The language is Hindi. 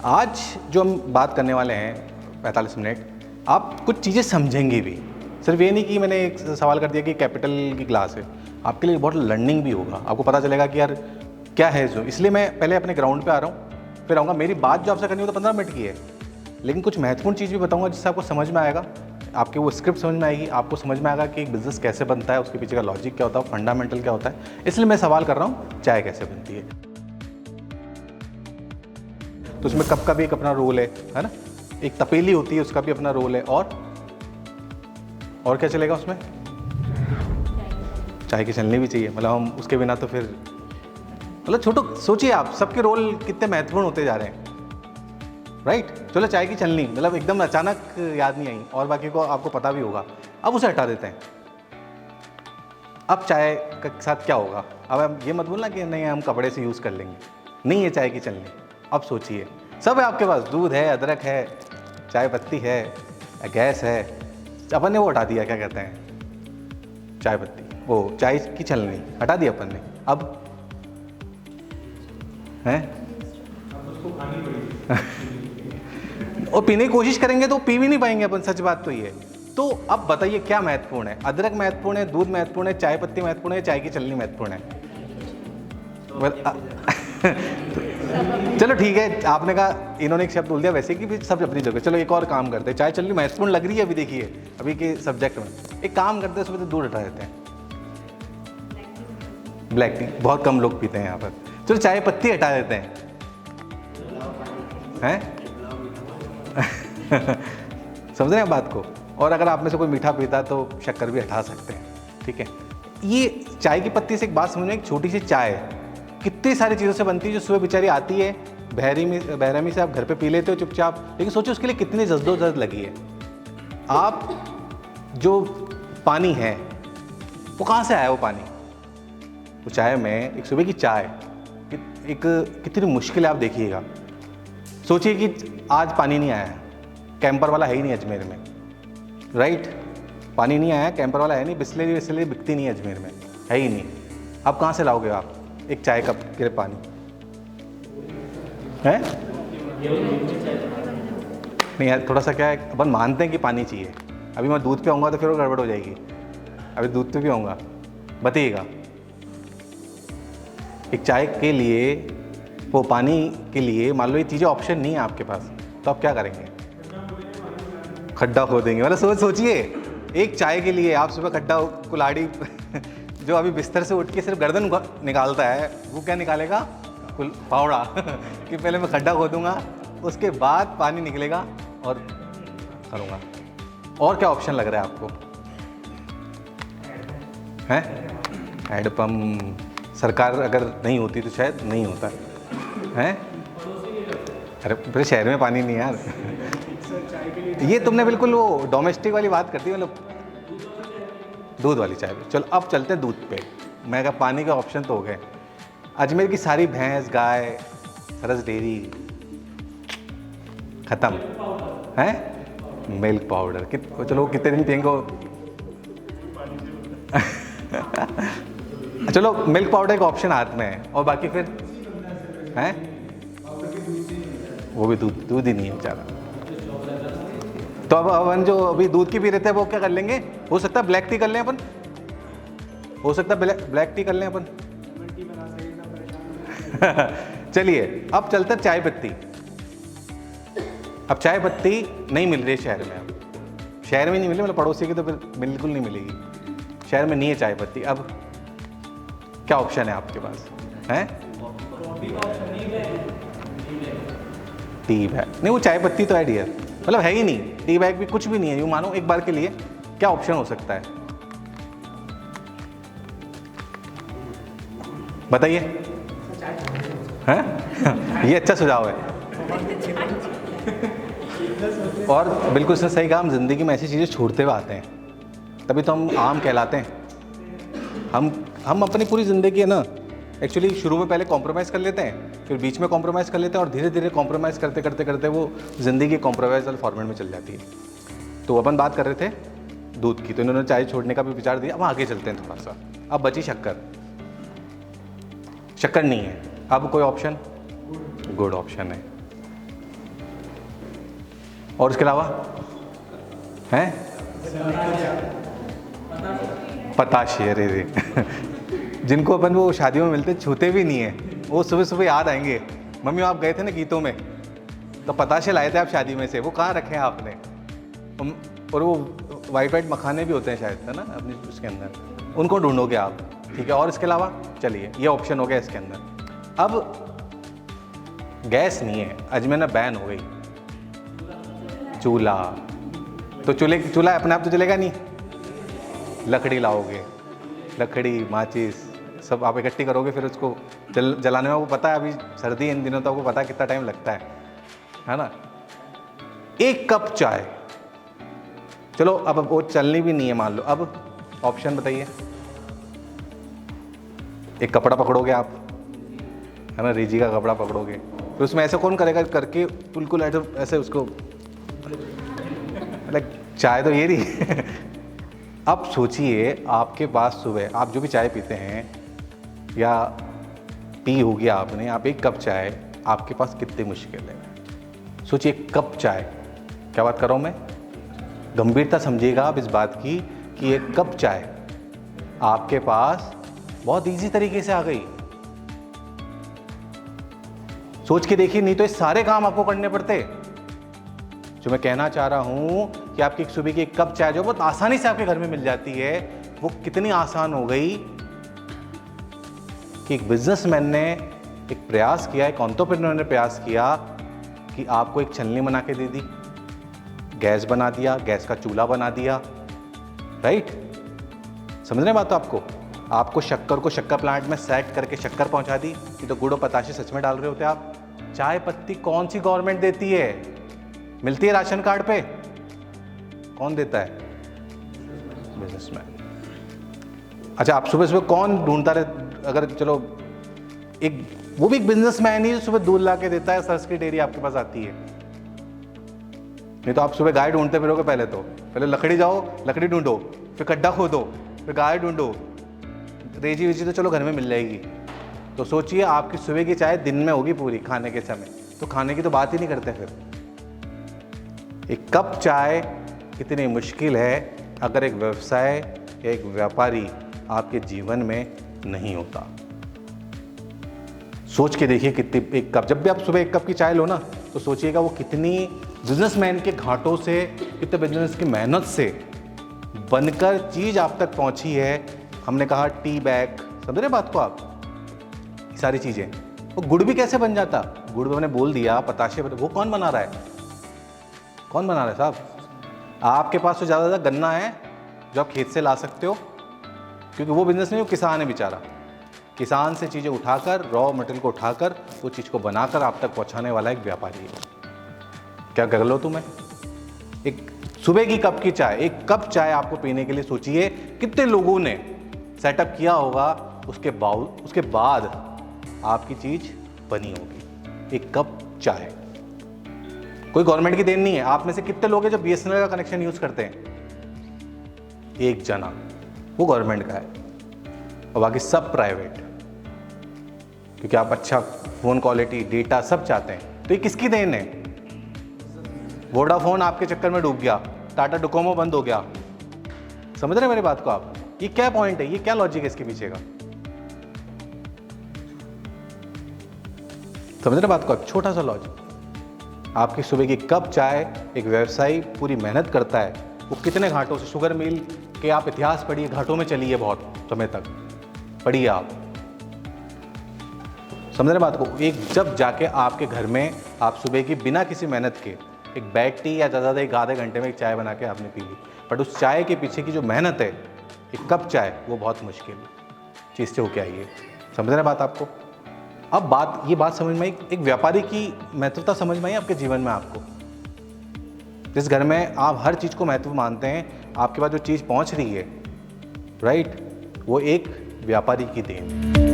आज जो हम बात करने वाले हैं 45 मिनट, आप कुछ चीज़ें समझेंगे भी। सिर्फ ये नहीं कि मैंने एक सवाल कर दिया कि कैपिटल की क्लास है, आपके लिए बहुत लर्निंग भी होगा। आपको पता चलेगा कि यार क्या है जो, इसलिए मैं पहले अपने ग्राउंड पे आ रहा हूँ, फिर आऊँगा। मेरी बात जो आपसे करनी हो तो 15 मिनट की है, लेकिन कुछ महत्वपूर्ण चीज़ भी बताऊँगा जिससे आपको समझ में आएगा, आपके वो स्क्रिप्ट समझ में आएगी, आपको समझ में आएगा कि एक बिज़नेस कैसे बनता है, उसके पीछे का लॉजिक क्या होता है, फंडामेंटल क्या होता है। इसलिए मैं सवाल कर रहा हूँ चाय कैसे बनती है। तो उसमें कप का भी एक अपना रोल है ना। एक तपेली होती है, उसका भी अपना रोल है। और क्या चलेगा उसमें? चाय की छलनी भी चाहिए। मतलब हम उसके बिना तो फिर, मतलब छोटो सोचिए आप, सबके रोल कितने महत्वपूर्ण होते जा रहे हैं, राइट। चलो चाय की छलनी मतलब एकदम अचानक याद नहीं आई, और बाकी को आपको पता भी होगा। अब उसे हटा देते हैं। अब चाय के साथ क्या होगा? अब हम ये मत बोलना कि नहीं हम कपड़े से यूज़ कर लेंगे, नहीं है चाय की छलनी। अब सोचिए, सब है आपके पास, दूध है, अदरक है, चाय पत्ती है, गैस है। अपन ने वो हटा दिया, क्या कहते हैं, चाय पत्ती, वो चाय की छलनी हटा दी अपन ने। अब हैं और पीने की कोशिश करेंगे तो पी भी नहीं पाएंगे अपन, सच बात तो ये है। तो अब बताइए क्या महत्वपूर्ण है? अदरक महत्वपूर्ण है, दूध महत्वपूर्ण है, चाय पत्ती महत्वपूर्ण है, चाय की छलनी महत्वपूर्ण है? चलो ठीक है, आपने कहा, इन्होंने एक शब्द बोल दिया वैसे कि भी सब अपनी जगह। चलो एक और काम करते हैं, चाय छलनी महत्वपूर्ण लग रही है अभी, देखिए अभी के सब्जेक्ट में एक काम करते हैं, सुबह तो दूध हटा देते हैं। ब्लैक टी बहुत कम लोग पीते हैं यहाँ पर। चलो चाय पत्ती हटा देते हैं। समझ रहे हैं बात को? और अगर आप में से कोई मीठा पीता तो शक्कर भी हटा सकते हैं, ठीक है। ये चाय की पत्ती से एक बात समझ में, एक छोटी सी चाय कितनी सारी चीज़ों से बनती है, जो सुबह बेचारी आती है, बहरमी से आप घर पे पी लेते हो चुपचाप, लेकिन सोचो उसके लिए कितनी जद्दोजहद लगी है। आप जो पानी है वो कहाँ से आया? वो पानी, वो चाय में, एक सुबह की चाय, एक कितनी मुश्किल है आप देखिएगा। सोचिए कि आज पानी नहीं आया है, कैंपर वाला है ही नहीं अजमेर में, राइट। पानी नहीं आया, कैंपर वाला है नहीं, बिस्लेरी बिकती नहीं है अजमेर में, है ही नहीं। आप कहाँ से लाओगे आप एक चाय कप के लिए पानी? है नहीं यार, थोड़ा सा क्या है, अपन मानते हैं कि पानी चाहिए। अभी मैं दूध पे आऊँगा तो फिर वो गड़बड़ हो जाएगी। अभी दूध पे भी आऊँगा, बताइएगा। एक चाय के लिए, वो पानी के लिए, मान लो ये चीज़ें ऑप्शन नहीं है आपके पास, तो आप क्या करेंगे? खड्डा खोदेंगे। मतलब सोचिए, एक चाय के लिए आप सुबह खड्डा, कुल्हाड़ी जो अभी बिस्तर से उठ के सिर्फ गर्दन निकालता है, वो क्या निकालेगा? फावड़ा कि पहले मैं खड्डा खोदूंगा, उसके बाद पानी निकलेगा और करूँगा। और क्या ऑप्शन लग रहा है आपको? हैं हैंडपम्प, सरकार अगर नहीं होती तो शायद नहीं होता है। अरे पूरे शहर में पानी नहीं यार। ये तुमने बिल्कुल वो डोमेस्टिक वाली बात करती है, मतलब दूध वाली चाय पे। चलो अब चलते हैं दूध पे। मैं कहा पानी का ऑप्शन तो हो गए, अजमेर की सारी भैंस, गाय, सरस डेयरी खत्म है। मिल्क पाउडर चलो कितने दिन पियेंगे? चलो मिल्क पाउडर का ऑप्शन हाथ में है, और बाकी फिर हैं, वो भी दूध ही नहीं है बेचारा। तो अब अपन जो अभी दूध की पी रहे थे वो क्या कर लेंगे? हो सकता है ब्लैक टी कर लें अपन, हो सकता है ब्लैक टी कर लें अपन। चलिए अब चलते हैं चाय पत्ती। अब चाय पत्ती नहीं मिल रही शहर में, अब शहर में नहीं मिली, मतलब पड़ोसी की तो फिर बिल्कुल नहीं मिलेगी। शहर में नहीं है चाय पत्ती। अब क्या ऑप्शन है आपके पास? हैं टी बैग नहीं, वो चाय पत्ती तो है डियर, मतलब है ही नहीं। टी बैग भी कुछ भी नहीं है, यूँ मानो एक बार के लिए। क्या ऑप्शन हो सकता है बताइए? हैं ये अच्छा सुझाव है। और बिल्कुल सही कहा, हम जिंदगी में ऐसी चीज़ें छोड़ते हुए आते हैं, तभी तो हम आम कहलाते हैं। हम अपनी पूरी ज़िंदगी है ना, एक्चुअली शुरू में पहले कॉम्प्रोमाइज़ कर लेते हैं, फिर बीच में कॉम्प्रोमाइज़ कर लेते हैं, और धीरे धीरे कॉम्प्रोमाइज़ करते करते करते वो ज़िंदगी कॉम्प्रोमाइज़ल फॉर्मेट में चल जाती है। तो अपन बात कर रहे थे दूध की, तो इन्होंने चाय छोड़ने का भी विचार दिया। अब आगे चलते हैं थोड़ा सा। अब बची शक्कर। शक्कर नहीं है, अब कोई ऑप्शन? गुड़ ऑप्शन है। और उसके अलावा हैं पताशे, अरे रे जिनको अपन वो शादियों में मिलते छूते भी नहीं है, वो सुबह सुबह याद आएंगे, मम्मी आप गए थे ना गीतों में तो पताशे लाए थे आप शादी में से, वो कहाँ रखे हैं आपने। और वो वाइट वाइट मखाने भी होते हैं शायद, है ना अपने उसके अंदर, उनको ढूंढोगे आप, ठीक है। और इसके अलावा चलिए ये ऑप्शन हो गया इसके अंदर। अब गैस नहीं है, अजमेना बैन हो गई, चूल्हा, तो चूल्हा अपने आप तो चलेगा नहीं, लकड़ी लाओगे, लकड़ी माचिस सब आप इकट्ठी करोगे, फिर उसको जलाने में, वो पता है अभी सर्दी इन दिनों, तो आपको पता है कितना टाइम लगता है ना। एक कप चाय, चलो अब वो चलनी भी नहीं है मान लो, अब ऑप्शन बताइए। एक कपड़ा पकड़ोगे आप, है ना, रेजी का कपड़ा पकड़ोगे, फिर उसमें ऐसे कौन करेगा करके बिल्कुल ऐसे उसको, लाइक चाय तो ये रही अब सोचिए आपके पास सुबह आप जो भी चाय पीते हैं या पी होगी आपने, आप एक कप चाय, आपके पास कितनी मुश्किल है। सोचिए एक कप चाय, क्या बात कर रहा हूँ मैं, गंभीरता समझिएगा आप इस बात की कि एक कप चाय आपके पास बहुत इजी तरीके से आ गई। सोच के देखिए, नहीं तो ये सारे काम आपको करने पड़ते। जो मैं कहना चाह रहा हूं कि आपकी सुबह की एक कप चाय जो बहुत आसानी से आपके घर में मिल जाती है, वो कितनी आसान हो गई कि एक बिजनेसमैन ने एक प्रयास किया, एक एंटरप्रेन्योर ने प्रयास किया कि आपको एक छलनी बना के दे दी, गैस बना दिया, गैस का चूल्हा बना दिया, राइट। समझ रहे बात तो आपको शक्कर को शक्कर प्लांट में सेट करके शक्कर पहुंचा दी, कि तो गुड़ और पताशे सच में डाल रहे होते आप। चाय पत्ती कौन सी गवर्नमेंट देती है, मिलती है राशन कार्ड पे, कौन देता है, बिजनेसमैन। अच्छा आप सुबह सुबह कौन ढूंढता रहे, अगर चलो एक वो भी एक बिजनेसमैन ही सुबह दूध ला के देता है, सरस की डेयरी आपके पास आती है। नहीं तो आप सुबह गाय ढूंढते फिरोगे, पहले लकड़ी जाओ, लकड़ी ढूंढो, फिर गड्ढा खोदो, फिर गाय ढूंढो, रेजी वेजी तो चलो घर में मिल जाएगी। तो सोचिए आपकी सुबह की चाय दिन में होगी पूरी खाने के समय, तो खाने की तो बात ही नहीं करते फिर। एक कप चाय कितनी मुश्किल है अगर एक व्यवसाय या एक व्यापारी आपके जीवन में नहीं होता। सोच के देखिए कितनी, एक कप, जब भी आप सुबह एक कप की चाय लो ना, तो सोचिएगा वो कितनी बिजनेसमैन के घाटों से, कितने बिजनेस की मेहनत से बनकर चीज़ आप तक पहुंची है। हमने कहा टी बैग, समझ रहे बात को आप, ये सारी चीज़ें। वो गुड़ भी कैसे बन जाता, गुड़ मैंने बोल दिया, पताशे, वो कौन बना रहा है, कौन बना रहा है साहब। आपके पास तो ज़्यादा गन्ना है जो आप खेत से ला सकते हो, क्योंकि वो बिजनेस नहीं, वो किसान है बेचारा, किसान से चीज़ें उठाकर, रॉ मटेरियल को उठाकर वो चीज़ को बनाकर आप तक पहुंचाने वाला एक व्यापारी है। क्या कर लो तुम्हें, एक सुबह की कप की चाय, एक कप चाय आपको पीने के लिए सोचिए कितने लोगों ने सेटअप किया होगा, उसके बाद आपकी चीज़ बनी होगी। एक कप चाय कोई गवर्नमेंट की देन नहीं है। आप में से कितने लोग हैं जो BSNL का कनेक्शन यूज़ करते हैं, एक जना, वो गवर्नमेंट का है, और बाकी सब प्राइवेट, क्योंकि आप अच्छा फ़ोन क्वालिटी, डेटा सब चाहते हैं। तो ये किसकी देन है, वोडाफोन आपके चक्कर में डूब गया, टाटा डोकोमो बंद हो गया। समझ रहे हैं मेरी बात को आप, ये क्या पॉइंट है, ये क्या लॉजिक है इसके पीछे का, समझ रहे बात को आप, छोटा सा लॉजिक। आपकी सुबह की कप चाय, एक व्यवसायी पूरी मेहनत करता है, वो कितने घाटों से, शुगर मिल के आप इतिहास पढ़िए, घाटों में चलिए बहुत समय तक पढ़िए आप, समझ रहे बात को। एक जब जाके आपके घर में आप सुबह की बिना किसी मेहनत के एक बैग टी या ज़्यादा एक आधे घंटे में एक चाय बना के आपने पी ली, बट उस चाय के पीछे की जो मेहनत है, एक कप चाय, वो बहुत मुश्किल चीज़ से होके आई है। समझ रहे बात आपको। अब ये बात समझ में आई, एक व्यापारी की महत्वता समझ में आई आपके जीवन में आपको। जिस घर में आप हर चीज़ को महत्व मानते हैं, आपके पास जो चीज़ पहुंच रही है, राइट, वो एक व्यापारी की देन।